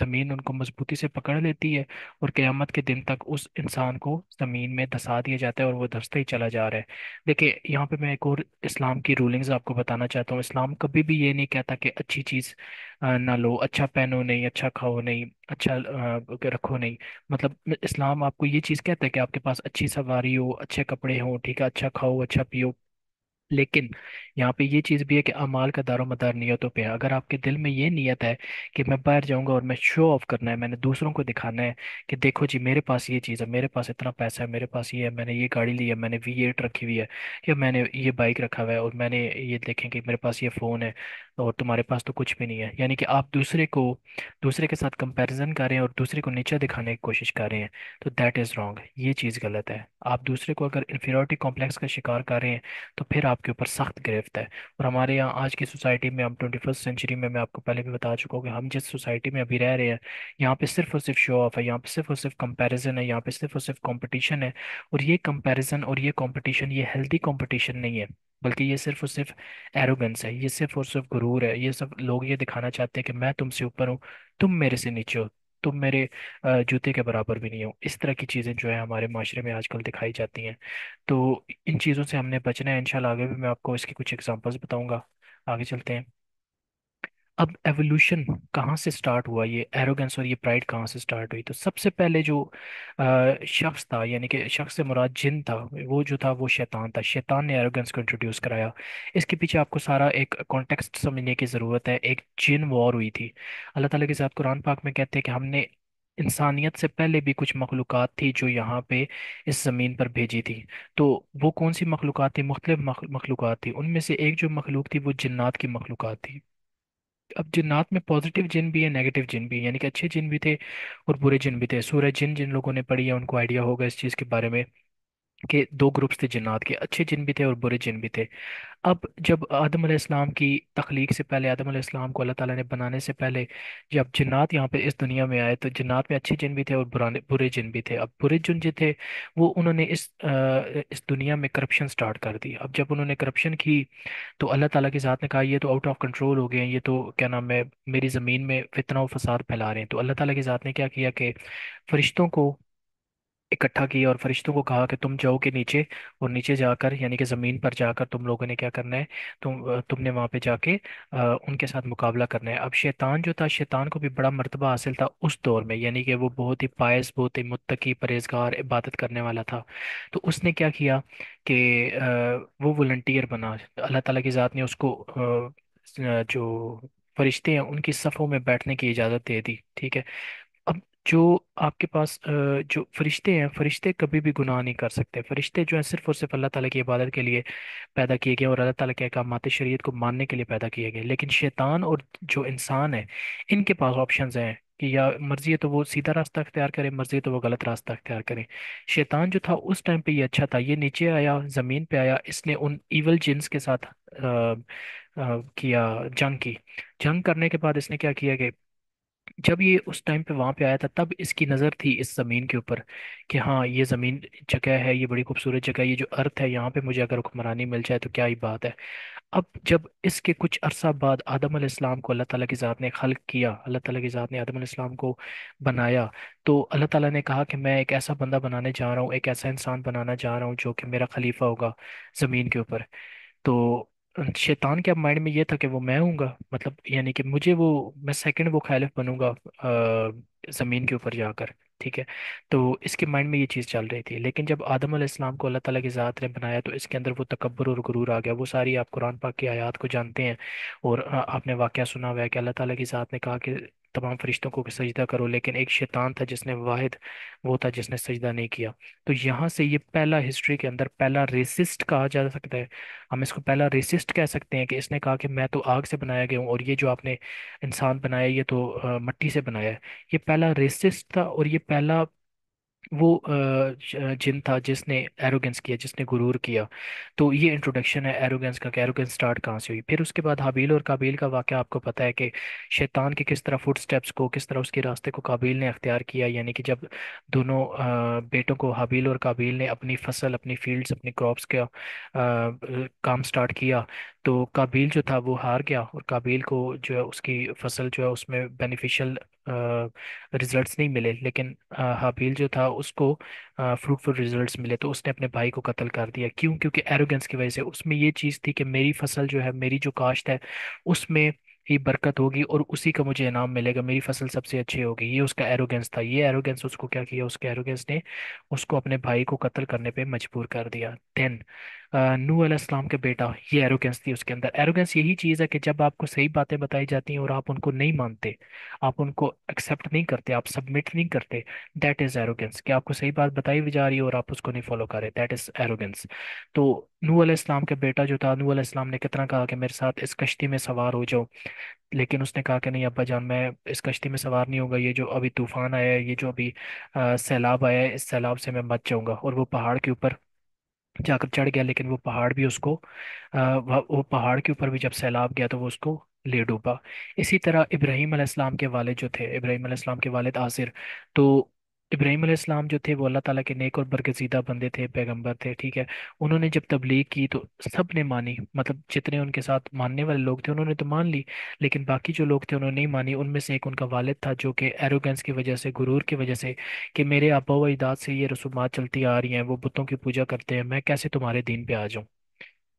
زمین ان کو مضبوطی سے پکڑ لیتی ہے، اور قیامت کے دن تک اس انسان کو زمین میں دھسا دیا جاتا ہے، اور وہ دھستا ہی چلا جا رہا ہے۔ دیکھیں یہاں پہ میں ایک اور اسلام کی رولنگز آپ کو بتانا چاہتا ہوں۔ اسلام کبھی بھی یہ نہیں کہتا کہ اچھی چیز نہ لو، اچھا پہنو نہیں، اچھا کھاؤ نہیں، اچھا رکھو نہیں۔ مطلب اسلام آپ کو یہ چیز کہتا ہے کہ آپ کے پاس اچھی سواری ہو، اچھے کپڑے ہوں، ٹھیک ہے، اچھا کھاؤ، اچھا پیو۔ لیکن یہاں پہ یہ چیز بھی ہے کہ اعمال کا دار و مدار نیتوں پہ ہے۔ اگر آپ کے دل میں یہ نیت ہے کہ میں باہر جاؤں گا اور میں شو آف کرنا ہے، میں نے دوسروں کو دکھانا ہے کہ دیکھو جی میرے پاس یہ چیز ہے، میرے پاس اتنا پیسہ ہے، میرے پاس یہ ہے، میں نے یہ گاڑی لی ہے، میں نے V8 رکھی ہوئی ہے، یا میں نے یہ بائک رکھا ہوا ہے، اور میں نے یہ دیکھیں کہ میرے پاس یہ فون ہے، اور تمہارے پاس تو کچھ بھی نہیں ہے، یعنی کہ آپ دوسرے کے ساتھ کمپیرزن کر رہے ہیں اور دوسرے کو نیچا دکھانے کی کوشش کر رہے ہیں، تو دیٹ از رانگ، یہ چیز غلط ہے۔ آپ دوسرے کو اگر انفیریورٹی کمپلیکس کا شکار کر رہے ہیں تو پھر آپ کے اوپر سخت گرفت ہے۔ اور ہمارے یہاں آج کی سوسائٹی میں، ہم 21 سینچری میں آپ کو پہلے بھی بتا چکا ہوں کہ ہم جس سوسائٹی میں ابھی رہ رہے ہیں، یہاں پہ صرف اور صرف شو آف ہے، یہاں پہ صرف اور صرف کمپیریزن ہے، یہاں پہ صرف اور صرف کمپٹیشن ہے۔ اور یہ کمپیریزن اور یہ کمپٹیشن یہ ہیلدی کمپٹیشن نہیں ہے، بلکہ یہ صرف اور صرف ایروگنس ہے، یہ صرف اور صرف غرور ہے۔ یہ سب لوگ یہ دکھانا چاہتے ہیں کہ میں تم سے اوپر ہوں، تم میرے سے نیچے ہو، تم میرے جوتے کے برابر بھی نہیں ہو۔ اس طرح کی چیزیں جو ہے ہمارے معاشرے میں آج کل دکھائی جاتی ہیں۔ تو ان چیزوں سے ہم نے بچنا ہے انشاءاللہ۔ آگے بھی میں آپ کو اس کی کچھ ایگزامپلس بتاؤں گا۔ آگے چلتے ہیں۔ اب ایوولوشن کہاں سے سٹارٹ ہوا، یہ ایروگنس اور یہ پرائڈ کہاں سے سٹارٹ ہوئی؟ تو سب سے پہلے جو شخص تھا، یعنی کہ شخص سے مراد جن تھا، وہ جو تھا وہ شیطان تھا۔ شیطان نے ایروگنس کو انٹروڈیوس کرایا۔ اس کے پیچھے آپ کو سارا ایک کانٹیکسٹ سمجھنے کی ضرورت ہے۔ ایک جن وار ہوئی تھی۔ اللہ تعالیٰ کے ذات قرآن پاک میں کہتے ہیں کہ ہم نے انسانیت سے پہلے بھی کچھ مخلوقات تھی جو یہاں پہ اس زمین پر بھیجی تھی۔ تو وہ کون سی مخلوقات تھی؟ مختلف مخلوقات تھی۔ ان میں سے ایک جو مخلوق تھی وہ جنات کی مخلوقات تھی۔ اب جنات میں پازیٹیو جن بھی ہے، نیگیٹو جن بھی ہے، یعنی کہ اچھے جن بھی تھے اور برے جن بھی تھے۔ سورہ جن جن لوگوں نے پڑھی ہے ان کو آئیڈیا ہوگا اس چیز کے بارے میں کہ دو گروپس تھے جنات کے، اچھے جن بھی تھے اور برے جن بھی تھے۔ اب جب آدم علیہ السلام کی تخلیق سے پہلے، آدم علیہ السلام کو اللہ تعالیٰ نے بنانے سے پہلے، جب جنات یہاں پہ اس دنیا میں آئے تو جنات میں اچھے جن بھی تھے اور برے جن بھی تھے۔ اب برے جن جو تھے وہ انہوں نے اس دنیا میں کرپشن سٹارٹ کر دی۔ اب جب انہوں نے کرپشن کی تو اللہ تعالیٰ کی ذات نے کہا یہ تو آؤٹ آف کنٹرول ہو گئے ہیں، یہ تو کیا نام ہے میری زمین میں فتنہ و فساد پھیلا رہے ہیں۔ تو اللہ تعالیٰ کی ذات نے کیا کیا کہ فرشتوں کو اکٹھا کیا اور فرشتوں کو کہا کہ تم جاؤ کے نیچے، اور نیچے جا کر یعنی کہ زمین پر جا کر تم لوگوں نے کیا کرنا ہے، تم نے وہاں پہ جا کے ان کے ساتھ مقابلہ کرنا ہے۔ اب شیطان جو تھا، شیطان کو بھی بڑا مرتبہ حاصل تھا اس دور میں، یعنی کہ وہ بہت ہی پائس، بہت ہی متقی، پرہیزگار، عبادت کرنے والا تھا۔ تو اس نے کیا کیا کہ وہ والنٹیئر بنا۔ اللہ تعالیٰ کی ذات نے اس کو جو فرشتے ہیں ان کی صفوں میں بیٹھنے کی اجازت دے دی، ٹھیک ہے۔ اب جو آپ کے پاس جو فرشتے ہیں، فرشتے کبھی بھی گناہ نہیں کر سکتے۔ فرشتے جو ہیں صرف اور صرف اللہ تعالیٰ کی عبادت کے لیے پیدا کیے گئے اور اللہ تعالیٰ کے احکامات شریعت کو ماننے کے لیے پیدا کیے گئے۔ لیکن شیطان اور جو انسان ہے، ان کے پاس آپشنز ہیں کہ یا مرضی ہے تو وہ سیدھا راستہ اختیار کرے، مرضی ہے تو وہ غلط راستہ اختیار کرے۔ شیطان جو تھا اس ٹائم پہ یہ اچھا تھا، یہ نیچے آیا، زمین پہ آیا، اس نے ان ایول جنس کے ساتھ کیا، جنگ کی۔ جنگ کرنے کے بعد اس نے کیا کیا کہ جب یہ اس ٹائم پہ وہاں پہ آیا تھا تب اس کی نظر تھی اس زمین کے اوپر کہ ہاں یہ زمین جگہ ہے، یہ بڑی خوبصورت جگہ ہے، یہ جو ارتھ ہے یہاں پہ مجھے اگر حکمرانی مل جائے تو کیا ہی بات ہے۔ اب جب اس کے کچھ عرصہ بعد آدم علیہ السلام کو اللہ تعالیٰ کی ذات نے خلق کیا، اللہ تعالیٰ کی ذات نے آدم علیہ السلام کو بنایا، تو اللہ تعالیٰ نے کہا کہ میں ایک ایسا بندہ بنانے جا رہا ہوں، ایک ایسا انسان بنانا جا رہا ہوں جو کہ میرا خلیفہ ہوگا زمین کے اوپر۔ تو شیطان کے اب مائنڈ میں یہ تھا کہ وہ میں ہوں گا، مطلب یعنی کہ میں سیکنڈ وہ خالف بنوں گا زمین کے اوپر جا کر، ٹھیک ہے۔ تو اس کے مائنڈ میں یہ چیز چل رہی تھی۔ لیکن جب آدم علیہ السلام کو اللہ تعالیٰ کی ذات نے بنایا تو اس کے اندر وہ تکبر اور غرور آ گیا۔ وہ ساری آپ قرآن پاک کی آیات کو جانتے ہیں، اور آپ نے واقعہ سنا ہوا ہے کہ اللہ تعالیٰ کی ذات نے کہا کہ تمام فرشتوں کو سجدہ کرو، لیکن ایک شیطان تھا جس نے واحد وہ تھا جس نے سجدہ نہیں کیا۔ تو یہاں سے یہ پہلا ہسٹری کے اندر پہلا ریسسٹ کہا جا سکتا ہے، ہم اس کو پہلا ریسسٹ کہہ سکتے ہیں، کہ اس نے کہا کہ میں تو آگ سے بنایا گیا ہوں اور یہ جو آپ نے انسان بنایا یہ تو مٹی سے بنایا ہے۔ یہ پہلا ریسسٹ تھا، اور یہ پہلا وہ جن تھا جس نے ایروگنس کیا، جس نے غرور کیا۔ تو یہ انٹروڈکشن ہے ایروگنس کا، کہ ایروگنس سٹارٹ کہاں سے ہوئی۔ پھر اس کے بعد حابیل اور قابیل کا واقعہ آپ کو پتہ ہے کہ شیطان کے کس طرح فٹ سٹیپس کو، کس طرح اس کے راستے کو قابیل نے اختیار کیا، یعنی کہ جب دونوں بیٹوں کو حابیل اور قابیل نے اپنی فصل، اپنی فیلڈز، اپنی کراپس کا کام سٹارٹ کیا، تو کابیل جو تھا وہ ہار گیا، اور کابیل کو جو ہے اس کی فصل جو ہے اس میں بینیفیشل ریزلٹس نہیں ملے، لیکن حابیل جو تھا اس کو فروٹفل ریزلٹس ملے، تو اس نے اپنے بھائی کو قتل کر دیا. کیوں؟ کیونکہ ایروگنس کی وجہ سے اس میں یہ چیز تھی کہ میری فصل جو ہے، میری جو کاشت ہے اس میں ہی برکت ہوگی اور اسی کا مجھے انعام ملے گا، میری فصل سب سے اچھی ہوگی. یہ اس کا ایروگنس تھا. یہ ایروگنس اس کو کیا کیا، اس کے ایروگنس نے اس کو اپنے بھائی کو قتل کرنے پہ مجبور کر دیا. دین نوح علیہ السلام کے بیٹا، یہ ایروگنس تھی اس کے اندر. ایروگنس یہی چیز ہے کہ جب آپ کو صحیح باتیں بتائی جاتی ہیں اور آپ ان کو نہیں مانتے، آپ ان کو ایکسیپٹ نہیں کرتے، آپ سبمٹ نہیں کرتے، دیٹ از ایروگنس. کہ آپ کو صحیح بات بتائی بھی جا رہی ہے اور آپ اس کو نہیں فالو کر رہے، دیٹ از ایروگنس. تو نوح علیہ السلام کے بیٹا جو تھا، نوح علیہ السلام نے کتنا کہا کہ میرے ساتھ اس کشتی میں سوار ہو جاؤ، لیکن اس نے کہا کہ نہیں ابا جان، میں اس کشتی میں سوار نہیں ہوگا. یہ جو ابھی طوفان آیا ہے، یہ جو ابھی سیلاب آیا ہے، اس سیلاب سے میں مت جاؤں گا. اور وہ پہاڑ کے اوپر جا کر چڑھ گیا، لیکن وہ پہاڑ بھی اس کو وہ پہاڑ کے اوپر بھی جب سیلاب گیا تو وہ اس کو لے ڈوبا. اسی طرح ابراہیم علیہ السلام کے والد جو تھے، ابراہیم علیہ السلام کے والد آزر، تو ابراہیم علیہ السلام جو تھے وہ اللہ تعالیٰ کے نیک اور برگزیدہ بندے تھے، پیغمبر تھے، ٹھیک ہے. انہوں نے جب تبلیغ کی تو سب نے مانی، مطلب جتنے ان کے ساتھ ماننے والے لوگ تھے انہوں نے تو مان لی، لیکن باقی جو لوگ تھے انہوں نے نہیں مانی. ان میں سے ایک ان کا والد تھا جو کہ ایروگنس کی وجہ سے، غرور کی وجہ سے، کہ میرے آبا و اجداد سے یہ رسومات چلتی آ رہی ہیں، وہ بتوں کی پوجا کرتے ہیں، میں کیسے تمہارے دین پہ آ جاؤں.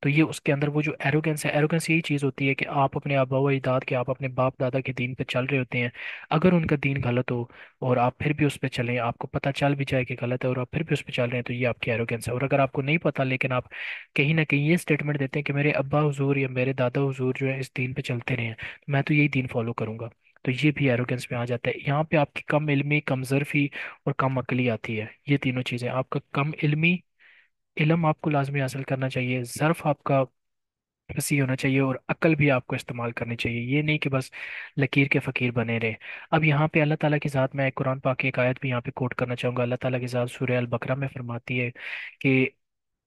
تو یہ اس کے اندر وہ جو ایروگنس ہے، ایروگنس یہی چیز ہوتی ہے کہ آپ اپنے آبا و اجداد کے، آپ اپنے باپ دادا کے دین پہ چل رہے ہوتے ہیں. اگر ان کا دین غلط ہو اور آپ پھر بھی اس پہ چلیں، آپ کو پتہ چل بھی جائے کہ غلط ہے اور آپ پھر بھی اس پہ چل رہے ہیں، تو یہ آپ کی ایروگنس ہے. اور اگر آپ کو نہیں پتہ لیکن آپ کہیں نہ کہیں یہ اسٹیٹمنٹ دیتے ہیں کہ میرے ابا حضور یا میرے دادا حضور جو ہے اس دین پہ چلتے رہے ہیں، تو میں تو یہی دین فالو کروں گا، تو یہ بھی ایروگنس میں آ جاتا ہے. یہاں پہ آپ کی کم علمی، کم ظرفی اور کم عقلی آتی ہے. یہ تینوں چیزیں، آپ کا کم علمی، علم آپ کو لازمی حاصل کرنا چاہیے، ظرف آپ کا وسیع ہونا چاہیے، اور عقل بھی آپ کو استعمال کرنی چاہیے. یہ نہیں کہ بس لکیر کے فقیر بنے رہے. اب یہاں پہ اللہ تعالیٰ کی ذات، میں ایک قرآن پاک کی ایک آیت بھی یہاں پہ کوٹ کرنا چاہوں گا. اللہ تعالیٰ کی ذات سورہ البقرہ میں فرماتی ہے کہ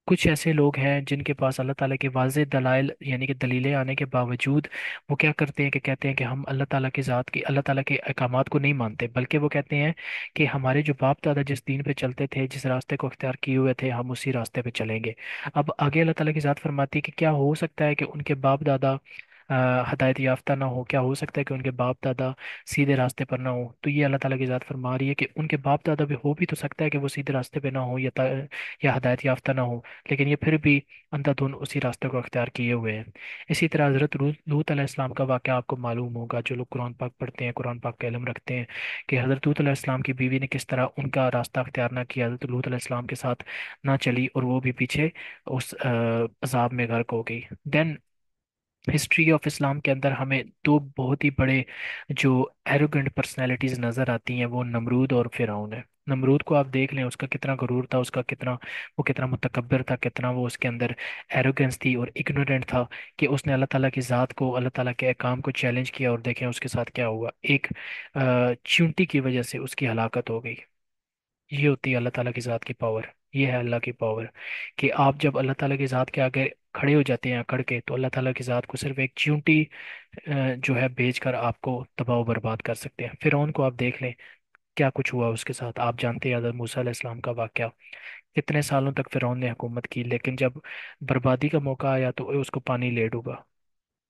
کچھ ایسے لوگ ہیں جن کے پاس اللہ تعالیٰ کے واضح دلائل یعنی کہ دلیلیں آنے کے باوجود وہ کیا کرتے ہیں کہ کہتے ہیں کہ ہم اللہ تعالیٰ کی ذات کی، اللہ تعالیٰ کے احکامات کو نہیں مانتے، بلکہ وہ کہتے ہیں کہ ہمارے جو باپ دادا جس دین پہ چلتے تھے، جس راستے کو اختیار کیے ہوئے تھے، ہم اسی راستے پہ چلیں گے. اب آگے اللہ تعالیٰ کی ذات فرماتی ہے کہ کیا ہو سکتا ہے کہ ان کے باپ دادا ہدایت یافتہ نہ ہو؟ کیا ہو سکتا ہے کہ ان کے باپ دادا سیدھے راستے پر نہ ہو؟ تو یہ اللہ تعالیٰ کی ذات فرما رہی ہے کہ ان کے باپ دادا بھی ہو، بھی تو سکتا ہے کہ وہ سیدھے راستے پہ نہ ہو یا ہدایت یافتہ نہ ہو، لیکن یہ پھر بھی اندھا دھند اسی راستے کو اختیار کیے ہوئے ہیں. اسی طرح حضرت لوط علیہ السلام کا واقعہ آپ کو معلوم ہوگا، جو لوگ قرآن پاک پڑھتے ہیں، قرآن پاک کا علم رکھتے ہیں، کہ حضرت لوط علیہ السلام کی بیوی نے کس طرح ان کا راستہ اختیار نہ کیا، حضرت لوط علیہ السلام کے ساتھ نہ چلی، اور وہ بھی پیچھے اس عذاب میں غرق ہو گئی. دین ہسٹری آف اسلام کے اندر ہمیں دو بہت ہی بڑے جو ایروگنٹ پرسنالٹیز نظر آتی ہیں، وہ نمرود اور فرعون ہے. نمرود کو آپ دیکھ لیں، اس کا کتنا غرور تھا، اس کا کتنا، وہ کتنا متکبر تھا، کتنا وہ اس کے اندر ایروگنس تھی اور اگنورینٹ تھا، کہ اس نے اللہ تعالیٰ کی ذات کو، اللہ تعالیٰ کے احکام کو چیلنج کیا، اور دیکھیں اس کے ساتھ کیا ہوا. ایک چیونٹی کی وجہ سے اس کی ہلاکت ہو گئی. یہ ہوتی ہے اللہ تعالیٰ کی ذات کی پاور. یہ ہے اللہ کی پاور، کہ آپ جب اللہ تعالیٰ کی ذات کے آگے کھڑے ہو جاتے ہیں اکڑ کے، تو اللہ تعالیٰ کی ذات کو صرف ایک چیونٹی جو ہے بیچ کر آپ کو تباہ و برباد کر سکتے ہیں. فرعون کو آپ دیکھ لیں کیا کچھ ہوا اس کے ساتھ. آپ جانتے ہیں حضرت موسیٰ علیہ السلام کا واقعہ، کتنے سالوں تک فرعون نے حکومت کی، لیکن جب بربادی کا موقع آیا تو اس کو پانی لے ڈوبا،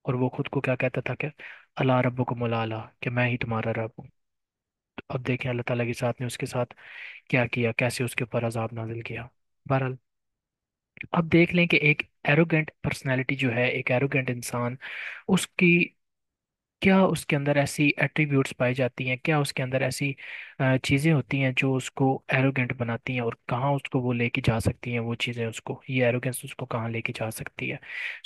اور وہ خود کو کیا کہتا تھا کہ اللہ ربکم العلیٰ، کہ میں ہی تمہارا رب ہوں. تو اب دیکھیں اللہ تعالیٰ کی ذات نے اس کے ساتھ کیا کیا، کیسے اس کے اوپر عذاب نازل کیا. بہرحال اب دیکھ لیں کہ ایک ایروگنٹ پرسنالٹی جو ہے، ایک ایروگنٹ انسان، اس کی کیا، اس کے اندر ایسی ایٹریبیوٹس پائی جاتی ہیں، کیا اس کے اندر ایسی چیزیں ہوتی ہیں جو اس کو ایروگنٹ بناتی ہیں، اور کہاں اس کو وہ لے کے جا سکتی ہیں وہ چیزیں، اس کو یہ ایروگنس اس کو کہاں لے کے جا سکتی ہے.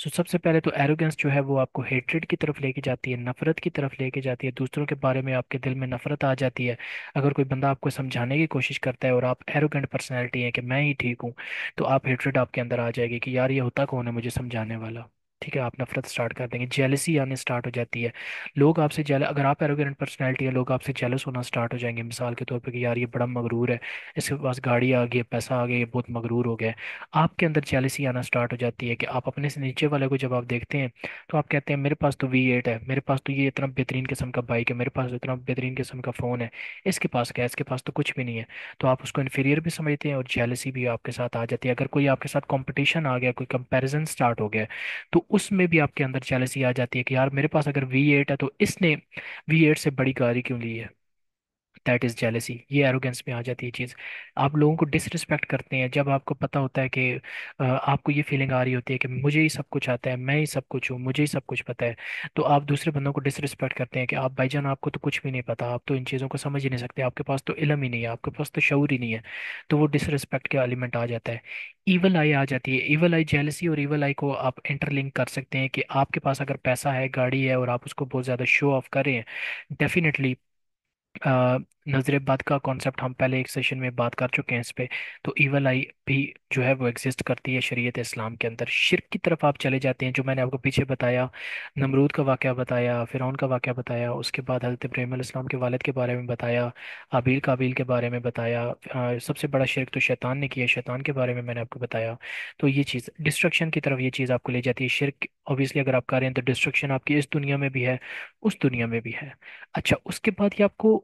سب سے پہلے تو ایروگنس جو ہے وہ آپ کو ہیٹریڈ کی طرف لے کے جاتی ہے، نفرت کی طرف لے کے جاتی ہے. دوسروں کے بارے میں آپ کے دل میں نفرت آ جاتی ہے. اگر کوئی بندہ آپ کو سمجھانے کی کوشش کرتا ہے اور آپ ایروگنٹ پرسنالٹی ہیں کہ میں ہی ٹھیک ہوں، تو آپ ہیٹریڈ آپ کے اندر آ جائے گی کہ یار یہ ہوتا کون ہے مجھے سمجھانے والا. ٹھیک ہے، آپ نفرت سٹارٹ کر دیں گے، جیلسی آنے سٹارٹ ہو جاتی ہے. لوگ آپ سے اگر آپ ایروگینٹ پرسنالٹی ہے، لوگ آپ سے جیلس ہونا سٹارٹ ہو جائیں گے، مثال کے طور پہ کہ یار یہ بڑا مغرور ہے، اس کے پاس گاڑی آ گئی، پیسہ آ گیا، یہ بہت مغرور ہو گیا ہے. آپ کے اندر جیلسی آنا سٹارٹ ہو جاتی ہے کہ آپ اپنے سے نیچے والے کو جب آپ دیکھتے ہیں تو آپ کہتے ہیں میرے پاس تو V8 ہے، میرے پاس تو یہ اتنا بہترین قسم کا بائک ہے، میرے پاس تو اتنا بہترین قسم کا فون ہے، اس کے پاس کیا ہے؟ اس کے پاس تو کچھ بھی نہیں ہے. تو آپ اس کو انفیریئر بھی سمجھتے ہیں، اور جیلسی بھی آپ کے ساتھ آ جاتی ہے. اگر کوئی آپ کے ساتھ کمپٹیشن آ گیا، کوئی کمپیریزن سٹارٹ ہو گیا، تو اس میں بھی آپ کے اندر jealousy آ جاتی ہے کہ یار میرے پاس اگر V8 ہے تو اس نے V8 سے بڑی گاڑی کیوں لی ہے. That is jealousy. یہ ایروگینس میں آ جاتی ہے چیز. آپ لوگوں کو ڈس رسپیکٹ کرتے ہیں جب آپ کو پتا ہوتا ہے کہ آپ کو یہ فیلنگ آ رہی ہوتی ہے کہ مجھے ہی سب کچھ آتا ہے، میں ہی سب کچھ ہوں، مجھے ہی سب کچھ پتا ہے. تو آپ دوسرے بندوں کو ڈس رسپیکٹ کرتے ہیں کہ آپ بھائی جان آپ کو تو کچھ بھی نہیں پتا، آپ تو ان چیزوں کو سمجھ ہی نہیں سکتے، آپ کے پاس تو علم ہی نہیں ہے، آپ کے پاس تو شعور ہی نہیں ہے. تو وہ ڈس رسپیکٹ کا ایلیمنٹ آ جاتا ہے. ایول آئی آ جاتی ہے. ایول آئی جیلسی اور ایول آئی کو آپ انٹر لنک کر سکتے ہیں کہ آپ کے پاس اگر پیسہ ہے، گاڑی ہے، اور آپ اس کو بہت زیادہ شو آف کریں، ڈیفینیٹلی نظر بد کا کانسیپٹ ہم پہلے ایک سیشن میں بات کر چکے ہیں اس پہ. تو ایول آئی بھی جو ہے وہ ایگزسٹ کرتی ہے شریعت اسلام کے اندر. شرک کی طرف آپ چلے جاتے ہیں جو میں نے آپ کو پیچھے بتایا، نمرود کا واقعہ بتایا، فرعون کا واقعہ بتایا، اس کے بعد حضرت ابراہیم علیہ السلام کے والد کے بارے میں بتایا، حابیل قابیل کے بارے میں بتایا. سب سے بڑا شرک تو شیطان نے کیا، شیطان کے بارے میں نے آپ کو بتایا. تو یہ چیز ڈسٹرکشن کی طرف، یہ چیز آپ کو لے جاتی ہے. شرک اوبیسلی اگر آپ کر رہے ہیں تو ڈسٹرکشن آپ کی اس دنیا میں بھی ہے، اس دنیا میں بھی ہے. اچھا، اس کے بعد یہ آپ کو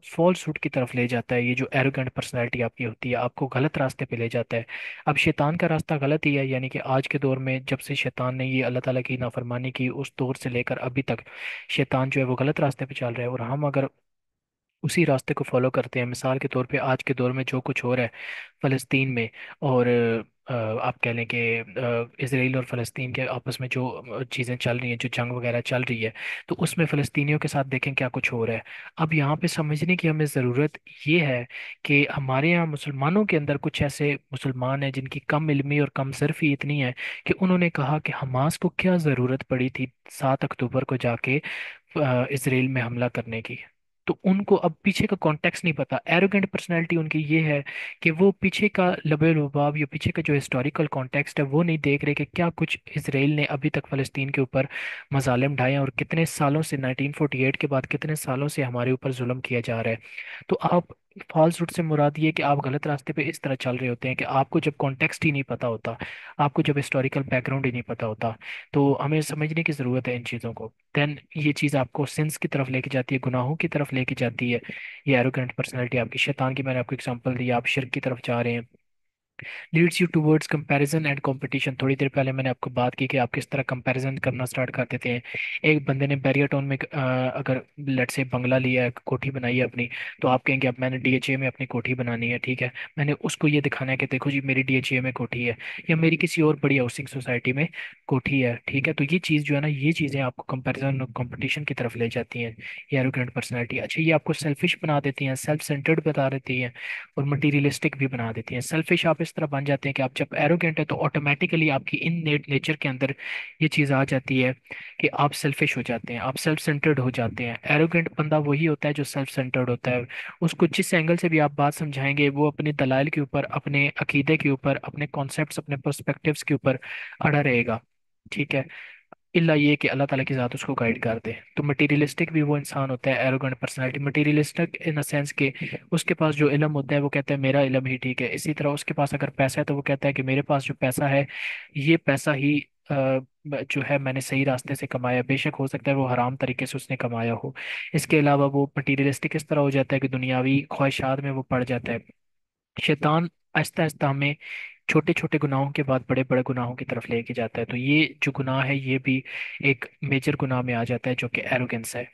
فالس ہوڈ کی طرف لے جاتا ہے. یہ جو ایروگنٹ پرسنالٹی آپ کی ہوتی ہے آپ کو غلط راستے پہ لے جاتا ہے. اب شیطان کا راستہ غلط ہی ہے، یعنی کہ آج کے دور میں جب سے شیطان نے یہ اللہ تعالیٰ کی نافرمانی کی، اس دور سے لے کر ابھی تک شیطان جو ہے وہ غلط راستے پہ چل رہا ہے. اور ہم اگر اسی راستے کو فالو کرتے ہیں، مثال کے طور پہ آج کے دور میں جو کچھ ہو رہا ہے فلسطین میں، اور آپ کہہ لیں کہ اسرائیل اور فلسطین کے آپس میں جو چیزیں چل رہی ہیں، جو جنگ وغیرہ چل رہی ہے، تو اس میں فلسطینیوں کے ساتھ دیکھیں کیا کچھ ہو رہا ہے. اب یہاں پہ سمجھنے کی ہمیں ضرورت یہ ہے کہ ہمارے یہاں مسلمانوں کے اندر کچھ ایسے مسلمان ہیں جن کی کم علمی اور کم صرفی اتنی ہے کہ انہوں نے کہا کہ حماس کو کیا ضرورت پڑی تھی 7 اکتوبر کو جا کے اسرائیل میں حملہ کرنے کی. تو ان کو اب پیچھے کا کانٹیکس نہیں پتا. ایروگنٹ پرسنالٹی ان کی یہ ہے کہ وہ پیچھے کا لبے لباب یا پیچھے کا جو ہسٹوریکل کانٹیکسٹ ہے وہ نہیں دیکھ رہے کہ کیا کچھ اسرائیل نے ابھی تک فلسطین کے اوپر مظالم ڈھائے ہیں، اور کتنے سالوں سے 1948 کے بعد کتنے سالوں سے ہمارے اوپر ظلم کیا جا رہا ہے. تو آپ فالس روٹ سے مراد یہ کہ آپ غلط راستے پہ اس طرح چل رہے ہوتے ہیں کہ آپ کو جب کانٹیکسٹ ہی نہیں پتا ہوتا، آپ کو جب ہسٹوریکل بیک گراؤنڈ ہی نہیں پتا ہوتا. تو ہمیں سمجھنے کی ضرورت ہے ان چیزوں کو. دین یہ چیز آپ کو سنس کی طرف لے کے جاتی ہے، گناہوں کی طرف لے کے جاتی ہے. یہ ایروگنٹ پرسنالٹی آپ کی شیطان کی، میں نے آپ کو اگزامپل دی. آپ شرک کی طرف جا رہے ہیں. Leads you towards comparison and competition. تھوڑی دیر پہلے میں نے آپ کو بات کی کہ آپ کس طرح کمپیریزن کرنا اسٹارٹ کر دیتے ہیں. ایک بندے نے بیریا ٹاؤن میں اگر لیٹ سے بنگلہ لیا ہے، کوٹھی بنائی ہے اپنی، تو آپ کہیں گے اب میں نے ڈی ایچ اے میں اپنی کوٹھی بنانی ہے. ٹھیک ہے، میں نے اس کو یہ دکھانا ہے کہ دیکھو جی میری ڈی ایچ اے میں کوٹھی ہے، یا میری کسی اور بڑی ہاؤسنگ سوسائٹی میں کوٹھی ہے. ٹھیک ہے، تو یہ چیز جو ہے نا، یہ چیزیں آپ کو کمپیریزن اور کمپٹیشن کی طرف لے جاتی ہیں. یہ ایروگنٹ پرسنالٹی. اچھا، یہ آپ کو سیلفش بنا دیتی ہیں، سیلف سینٹرڈ بتا دیتی ہیں، اور مٹیریلسٹک بھی بنا دیتی ہیں. سیلفش آپ اس طرح بن جاتے ہیں کہ آپ جب ایروگینٹ ہے تو آٹومیٹیکلی آپ کی ان نیچر کے اندر یہ چیز آ جاتی ہے کہ آپ سیلفش ہو جاتے ہیں، آپ سیلف سینٹرڈ ہو جاتے ہیں. ایروگینٹ بندہ وہی ہوتا ہے جو سیلف سینٹرڈ ہوتا ہے. اس کو جس اینگل سے بھی آپ بات سمجھائیں گے وہ اپنے دلائل کے اوپر، اپنے عقیدے کے اوپر، اپنے کانسیپٹس، اپنے پرسپیکٹیوز کے اوپر اڑا رہے گا. ٹھیک ہے، اللہ یہ کہ اللہ تعالیٰ کی ذات اس کو گائیڈ کر دے. تو مٹیریلسٹک بھی وہ انسان ہوتا ہے arrogant personality. Materialistic in a sense کہ اس کے پاس جو علم ہوتا ہے وہ کہتا ہے میرا علم ہی ٹھیک ہے. اسی طرح اس کے پاس اگر پیسہ ہے تو وہ کہتا ہے کہ میرے پاس جو پیسہ ہے یہ پیسہ ہی جو ہے میں نے صحیح راستے سے کمایا. بے شک ہو سکتا ہے وہ حرام طریقے سے اس نے کمایا ہو. اس کے علاوہ وہ مٹیریلسٹک اس طرح ہو جاتا ہے کہ دنیاوی خواہشات میں وہ پڑ جاتا ہے. شیطان آہستہ آہستہ ہمیں چھوٹے چھوٹے گناہوں کے بعد بڑے بڑے گناہوں کی طرف لے کے جاتا ہے. تو یہ جو گناہ ہے یہ بھی ایک میجر گناہ میں آ جاتا ہے جو کہ ایروگنس ہے.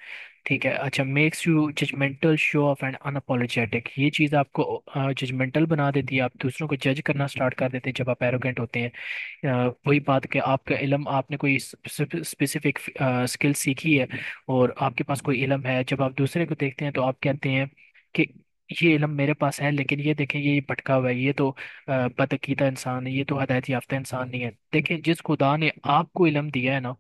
ٹھیک ہے. اچھا، makes you judgmental, show off and unapologetic. یہ چیز آپ کو ججمنٹل بنا دیتی ہے. آپ دوسروں کو جج کرنا اسٹارٹ کر دیتے ہیں جب آپ ایروگنٹ ہوتے ہیں. وہی بات کہ آپ کا علم، آپ نے کوئی اسپیسیفک اسکل سیکھی ہے اور آپ کے پاس کوئی علم ہے، جب آپ دوسرے کو دیکھتے ہیں تو آپ کہتے ہیں کہ یہ علم میرے پاس ہے، لیکن یہ دیکھیں یہ بھٹکا ہوا ہے، یہ تو بدعقیدہ انسان ہے، یہ تو ہدایت یافتہ انسان نہیں ہے. دیکھیں جس خدا نے آپ کو علم دیا ہے نا،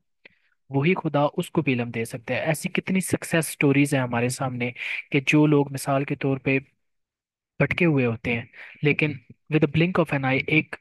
وہی خدا اس کو بھی علم دے سکتا ہے. ایسی کتنی سکسیس سٹوریز ہیں ہمارے سامنے کہ جو لوگ مثال کے طور پہ بھٹکے ہوئے ہوتے ہیں، لیکن ود بلنک آف این آئی، ایک